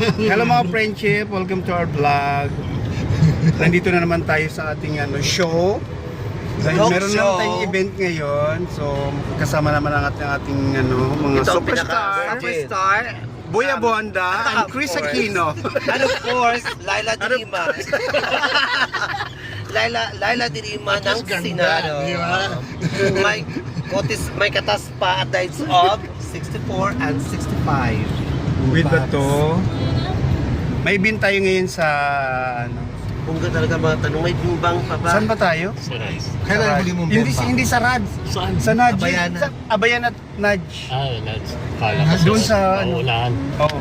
Hello mga friendship, welcome to our vlog. Nandito na naman tayo sa ating show. Dahil meron naman tayong event ngayon. So kasama naman ang ating mga superstar. Boya Bonda and Chris Aquino. And of course, Laila de Lima. Laila de Lima ng Senado. May katas pa at dates of 64 and 65. With to. May event tayo ngayon sa Bungga talaga mga tanong, may bimbang pa ba? Saan ba tayo? Sa rice. Kailan huli mong bemba? Hindi sa Rad. Saan? Sa Nudge. Abayan. Sa Abayan at Nudge. Nuts. Kala ko Doon sa ulan. Oo.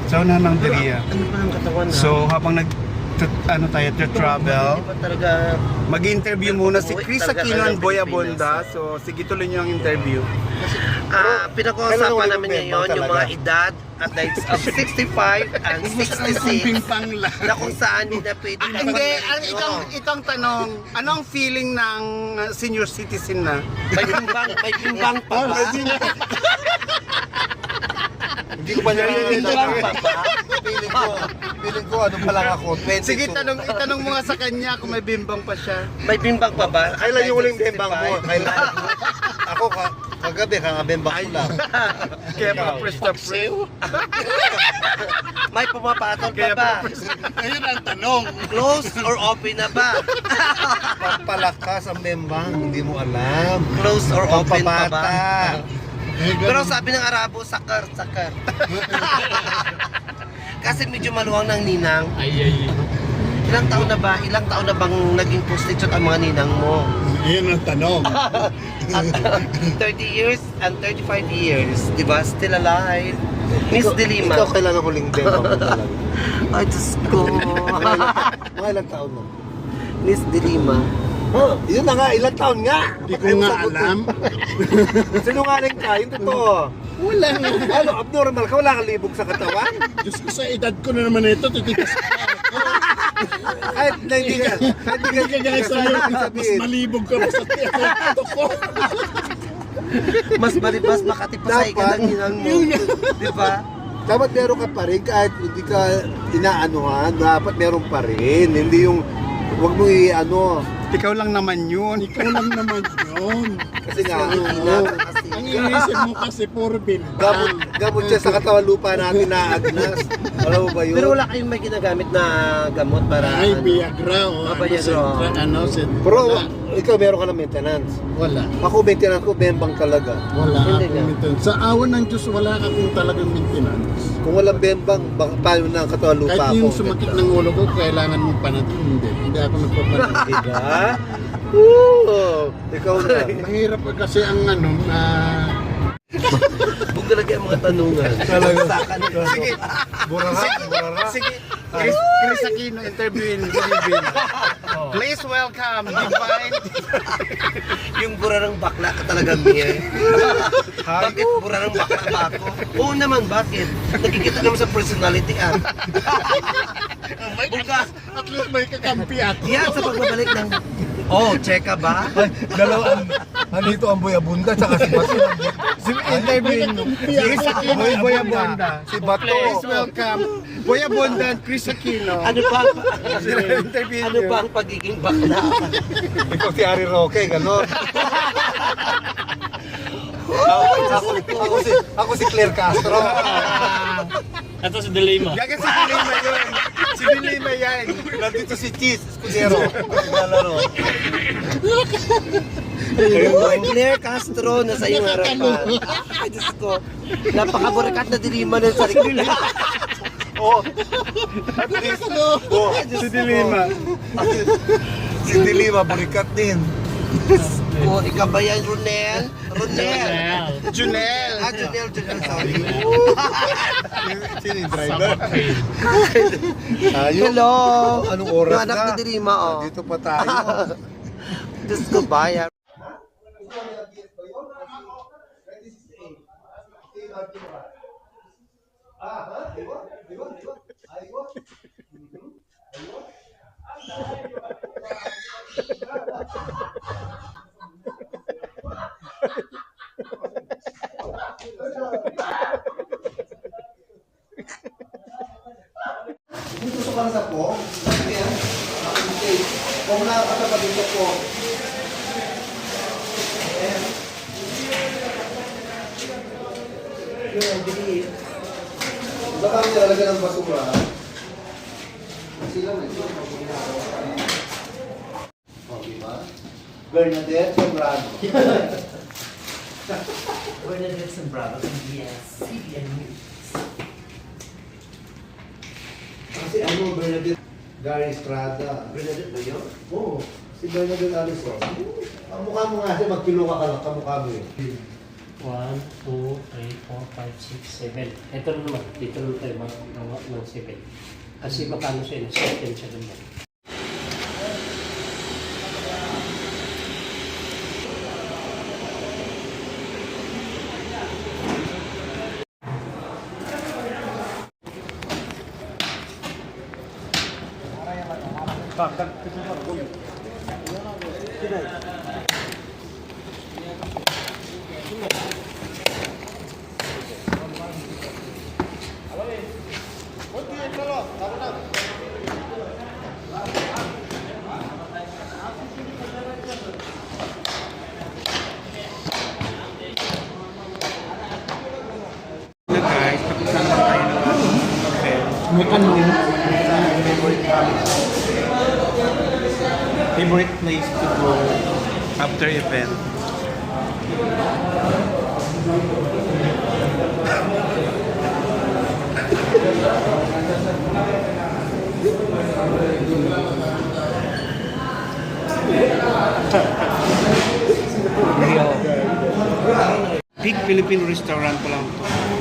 Sa unahan ng Deria. Ano pa ang katawan na? So habang tayo to travel, Hindi pa talaga... mag-interview muna si Chris Aquino and Boya Bonda. So sige tuloy niyo ang interview. Pinag-uusapan namin ngayon yung mga edad at dates of 65 and 66 na kung saan hindi na pwede na Hindi, itong tanong, ano ang feeling ng senior citizen na? may bimbang pa ba? Hindi ko pa narinig Bimbang pa ba? Feeling ko ano pa lang ako, 22. Sige, itanong mo nga sa kanya kung may bimbang pa siya. May bimbang pa ba? Kailan yung uling bembang mo? Kailan? Ako kagabi, kangabembang ko lang. Kaya pa-press na press. May pumapatol pa ba? Ayun ang tanong. Closed or open na ba? Pampalakas ang bembang, hindi mo alam. Closed or open pa ba? Pampabata. Pero sabi ng Arabo, sakar. Kasi medyo maluwang ng ninang. Ay. Ilang taon na ba? Ilang taon na bang naging prostitute ang mga ninang mo? Ayun ang tanong. At 30 years and 35 years, di ba? Still alive. Miss De Lima. Ikaw kailan ang huling bembang mo talaga? Ay, Diyos ko. Mga ilang taon mo? Miss De Lima. Oh, yun na nga, ilang taon nga? Hindi ko nga alam. Sinungaling ka, yung totoo. Wala nga. Ano, abnormal ka? Wala kang libog sa katawan? Diyos ko, sa edad ko na naman ito, titigas ka. Kahit na hindi ka, Hindi ka guys, mas malibog ka pa sa tiyado ko. Mas malibas makatipasay ka Dapat. ng ninang mo. Di ba? Dapat meron ka pa rin, kahit hindi ka inaanuhan, dapat meron pa rin. Hindi yung, wag mo Ikaw lang naman yun. Ikaw lang naman yun. kasi nga, Ang inisip mo kasi puro bimbang. gamot siya sa katawan lupa natin na agnas. Alam mo ba yun? Pero wala kayong may ginagamit na gamot para... Ay, Viagra o Viagra. Pero wala. ikaw meron ka ng maintenance. Wala. Ako maintenance ko, bembang talaga. Wala Hindi akong nga. maintenance. Sa awan ng Diyos, wala akong talagang maintenance. Kung walang bembang, baka paano na ang katawan lupa Kahit ko? yung sumakit ng ulo ko, kailangan mong panatin. Hindi ako nagpapanatid. Diba? Oo, ikaw na. Mahirap kasi ang Huwag talaga ang mga tanungan. Talaga. Sige, Burara. sige. Chris Aquino interviewin. Please welcome Divine. Yung burarang bakla ka talaga, Mia. Bakit burarang bakla ba ako? Oo naman, bakit? Nakikita naman sa personality, Bukas. at least may kakampi ako. Yan, sa pagbabalik ng... Oh, cheka ba? Dalawang, dito ang Boya Bunda, tsaka si Bato. Interviewin mo. Chris Aquino and Boya Bonda. Si Bato. Please welcome Boya Bonda and Chris Aquino. Ano ba? Interviewin Ano niyo. ba ang pagiging bakla? Ikaw si Ari Roque, gano'n. Ako si Claire Castro. Ito si Delima. Gaga si Dilima yun. Si Dilima yan. Nandito si Cheese Escudero. Naglalaro. Boy, Claire Castro na sa iyong harapan. Ay, Diyos ko. Napakaburikat na dilima nun sa likod. Oh. At least, oh. Si Dilima. Si Dilima, burikat din. Oh, ikaw ba yan, Ronel? Junel. Junel, sorry. Sino yung driver? Tayo. Hello. Anong oras Yung anak na? ni Dilima, oh. Dito pa tayo. Diyos ko ba yan? Kung nakakatapat dito po. Baka ang nilalagay ng basura. Sila na ito. O, diba? Bernadette Sembrano. Bernadette Sembrano, yes. CBN News. Kasi ano, Bernadette Gary Estrada. Bernadette ba yun? Oo, si Bernadette Alison. Ang mukha mo nga siya, magkiluka ka lang, kamukha mo eh. 1, 2, 3, 4, 5, 6, 7. Ito na naman. Dito naman tayo ng 7. Kasi baka ano siya, second siya naman. Na guys, tapos na naman tayo ng hotel. May ano? Favorite place to go after event. Big Philippine restaurant pa lang to.